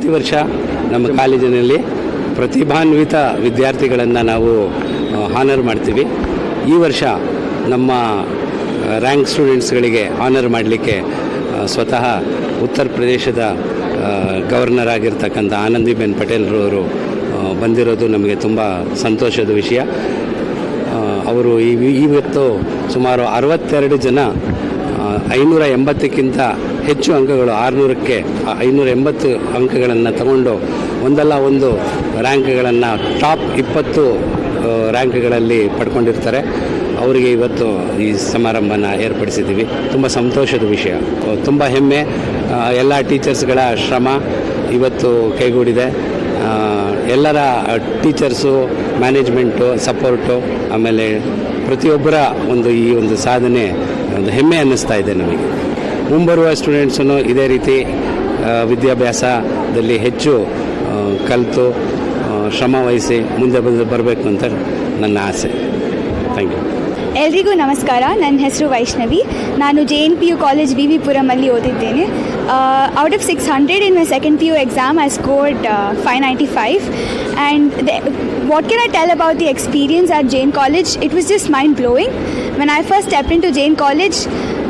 ಪ್ರತಿ ವರ್ಷ ನಮ್ಮ ಕಾಲೇಜಿನಲ್ಲಿ ಪ್ರತಿಭಾನ್ವಿತ ವಿದ್ಯಾರ್ಥಿಗಳನ್ನು ನಾವು ಹಾನರ್ ಮಾಡ್ತೀವಿ. ಈ ವರ್ಷ ನಮ್ಮ ರ್ಯಾಂಕ್ ಸ್ಟೂಡೆಂಟ್ಸ್ಗಳಿಗೆ ಹಾನರ್ ಮಾಡಲಿಕ್ಕೆ ಸ್ವತಃ ಉತ್ತರ ಪ್ರದೇಶದ ಗವರ್ನರ್ ಆಗಿರ್ತಕ್ಕಂಥ ಆನಂದಿಬೆನ್ ಪಟೇಲ್ರವರು ಬಂದಿರೋದು ನಮಗೆ ತುಂಬ ಸಂತೋಷದ ವಿಷಯ. ಅವರು ಇವತ್ತು ಸುಮಾರು 62 ಜನ 580ಕ್ಕಿಂತ ಹೆಚ್ಚು ಅಂಕಗಳು 600ಕ್ಕೆ 580 ಅಂಕಗಳನ್ನು ತಗೊಂಡು ಒಂದಲ್ಲ ಒಂದು ರ್ಯಾಂಕ್ಗಳನ್ನು ಟಾಪ್ 20 ರ್ಯಾಂಕ್ಗಳಲ್ಲಿ ಪಡ್ಕೊಂಡಿರ್ತಾರೆ. ಅವರಿಗೆ ಇವತ್ತು ಈ ಸಮಾರಂಭನ ಏರ್ಪಡಿಸಿದ್ದೀವಿ. ತುಂಬ ಸಂತೋಷದ ವಿಷಯ, ತುಂಬ ಹೆಮ್ಮೆ. ಎಲ್ಲ ಟೀಚರ್ಸ್ಗಳ ಶ್ರಮ ಇವತ್ತು ಕೈಗೂಡಿದೆ. ಎಲ್ಲರ ಟೀಚರ್ಸು, ಮ್ಯಾನೇಜ್ಮೆಂಟು, ಸಪೋರ್ಟು, ಆಮೇಲೆ ಪ್ರತಿಯೊಬ್ಬರ ಈ ಒಂದು ಸಾಧನೆ ಒಂದು ಹೆಮ್ಮೆ ಅನ್ನಿಸ್ತಾ ಇದೆ ನಮಗೆ. ಮುಂಬರುವ ಸ್ಟೂಡೆಂಟ್ಸನ್ನು ಇದೇ ರೀತಿ ವಿದ್ಯಾಭ್ಯಾಸದಲ್ಲಿ ಹೆಚ್ಚು ಕಲಿತು ಶ್ರಮ ವಹಿಸಿ ಮುಂದೆ ಬರಬೇಕು ಅಂತ ನನ್ನ ಆಸೆ. Thank you. ಎಲ್ರಿಗೂ ನಮಸ್ಕಾರ. ನನ್ನ ಹೆಸರು ವೈಷ್ಣವಿ. ನಾನು JNPU ಕಾಲೇಜ್ ವಿ ವಿ ಪುರಮಲ್ಲಿ ಓದಿದ್ದೇನೆ. Out of 600 in my second PU exam I scored 595 and what can I tell about the experience at Jain College? It was just mind blowing. When I first stepped into Jain College,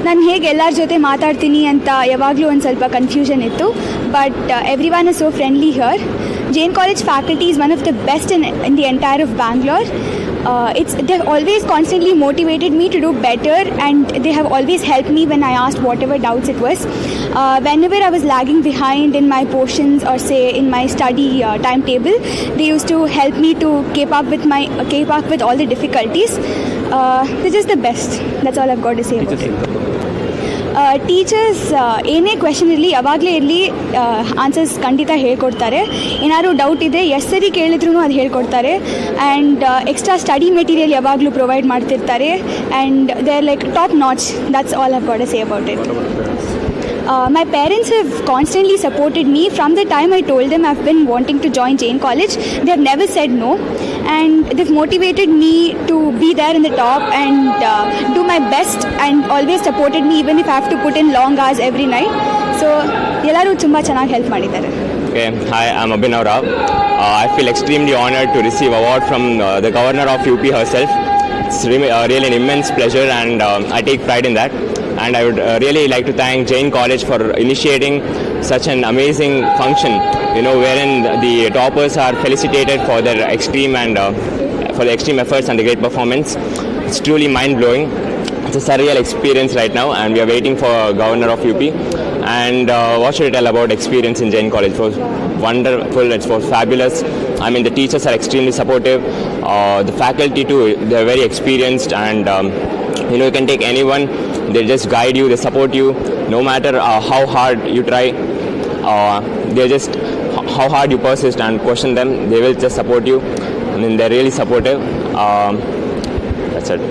ನಾನು ಹೇಗೆ ಎಲ್ಲರ ಜೊತೆ ಮಾತಾಡ್ತೀನಿ ಅಂತ ಯಾವಾಗಲೂ ಒಂದು ಸ್ವಲ್ಪ confusion ಇತ್ತು. But everyone is so friendly here. Jain College faculty is one of the best in the entire of Bangalore. They've always constantly motivated me to do better, and they have always helped me when I asked whatever doubts it was. Whenever I was lagging behind in my portions or say in my study timetable, they used to help me to keep up with all the difficulties. They're just the best. That's all I've got to say about it. Teachers ಏನೇ question ಇರಲಿ, ಯಾವಾಗಲೇ ಇರಲಿ, answers ಖಂಡಿತ ಹೇಳ್ಕೊಡ್ತಾರೆ. ಏನಾದ್ರು doubt ಇದೆ ಎಷ್ಟು ಸರಿ ಕೇಳಿದ್ರೂ ಅದು ಹೇಳ್ಕೊಡ್ತಾರೆ. ಆ್ಯಂಡ್ ಎಕ್ಸ್ಟ್ರಾ ಸ್ಟಡಿ ಮೆಟೀರಿಯಲ್ ಯಾವಾಗಲೂ ಪ್ರೊವೈಡ್ ಮಾಡ್ತಿರ್ತಾರೆ. And they are like top notch. That's all I've got to say about it. My parents have constantly supported me from the time I told them I've been wanting to join Jain College. They have never said no, and they've motivated me to be there in the top and do my best, and always supported me even if I have to put in long hours every night. So ellaru tumba chanagi help madidare. Okay, hi, I'm Abhinav Rao. I feel extremely honored to receive award from the governor of UP herself. It's really an immense pleasure, and I take pride in that. And I would really like to thank Jain College for initiating such an amazing function, wherein the toppers are felicitated for their extreme efforts and the great performance. It's truly mind-blowing. It's a surreal experience right now, and we are waiting for Governor of UP. And what should I tell about experience in Jain College? It was wonderful. It was fabulous. I mean, the teachers are extremely supportive. The faculty too, they're very experienced, and you can take anyone. They just guide you, they support you, no matter how hard you try. They're just how hard you persist and question them, they will just support you. I mean, they're really supportive. That's it.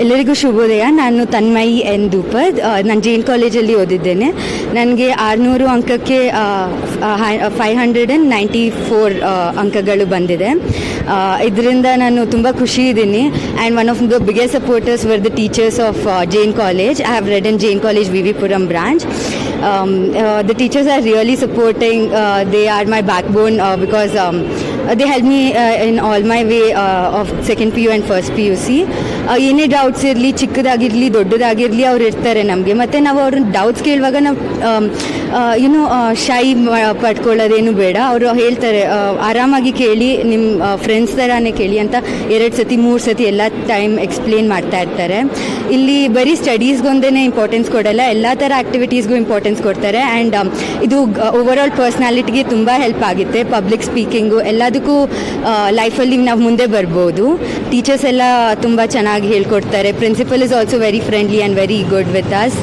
ಎಲ್ಲರಿಗೂ ಶುಭೋದಯ. ನಾನು Tanmayi N ದೂಪದ್. ನಾನು ಜೈನ್ ಕಾಲೇಜಲ್ಲಿ ಓದಿದ್ದೇನೆ. ನನಗೆ 600 ಅಂಕಕ್ಕೆ 594 ಅಂಕಗಳು ಬಂದಿದೆ. ಇದರಿಂದ ನಾನು ತುಂಬ ಖುಷಿ ಇದ್ದೀನಿ. And one of the biggest supporters were the teachers of Jain college. I have read in Jain college V V Puram branch. The teachers are really supporting. They are my backbone because they help me in all my way of second PU and first PUC. ಏನೇ doubts ಇರಲಿ, ಚಿಕ್ಕದಾಗಿರಲಿ ದೊಡ್ಡದಾಗಿರಲಿ, ಅವ್ರು ಇರ್ತಾರೆ ನಮಗೆ. ಮತ್ತು ನಾವು ಅವ್ರನ್ನ doubts ಕೇಳುವಾಗ ನಾವು ಶೈ ಪಡ್ಕೊಳ್ಳೋದೇನು ಬೇಡ. ಅವರು ಹೇಳ್ತಾರೆ ಆರಾಮಾಗಿ ಕೇಳಿ, ನಿಮ್ಮ ಫ್ರೆಂಡ್ಸ್ ಥರನೇ ಕೇಳಿ ಅಂತ 2 ಸತಿ 3 ಸತಿ ಎಲ್ಲ ಟೈಮ್ ಎಕ್ಸ್ಪ್ಲೇನ್ ಮಾಡ್ತಾ ಇರ್ತಾರೆ. ಇಲ್ಲಿ ಬರೀ ಸ್ಟಡೀಸ್ಗೊಂದೇ ಇಂಪಾರ್ಟೆನ್ಸ್ ಕೊಡಲ್ಲ, ಎಲ್ಲ ಥರ ಆ್ಯಕ್ಟಿವಿಟೀಸ್ಗೂ ಇಂಪಾರ್ಟೆನ್ಸ್ ಕೊಡ್ತಾರೆ. ಆ್ಯಂಡ್ ಇದು ಓವರಾಲ್ ಪರ್ಸ್ನಾಲಿಟಿಗೆ ತುಂಬ ಹೆಲ್ಪ್ ಆಗುತ್ತೆ. ಪಬ್ಲಿಕ್ ಸ್ಪೀಕಿಂಗು ಎಲ್ಲದಕ್ಕೂ ಲೈಫಲ್ಲಿ ನಾವು ಮುಂದೆ ಬರ್ಬೋದು. ಟೀಚರ್ಸ್ ಎಲ್ಲ ತುಂಬ ಚೆನ್ನಾಗಿ ಹೇಳ್ಕೊಡ್ತಾರೆ. Principal is also very friendly and very good with us.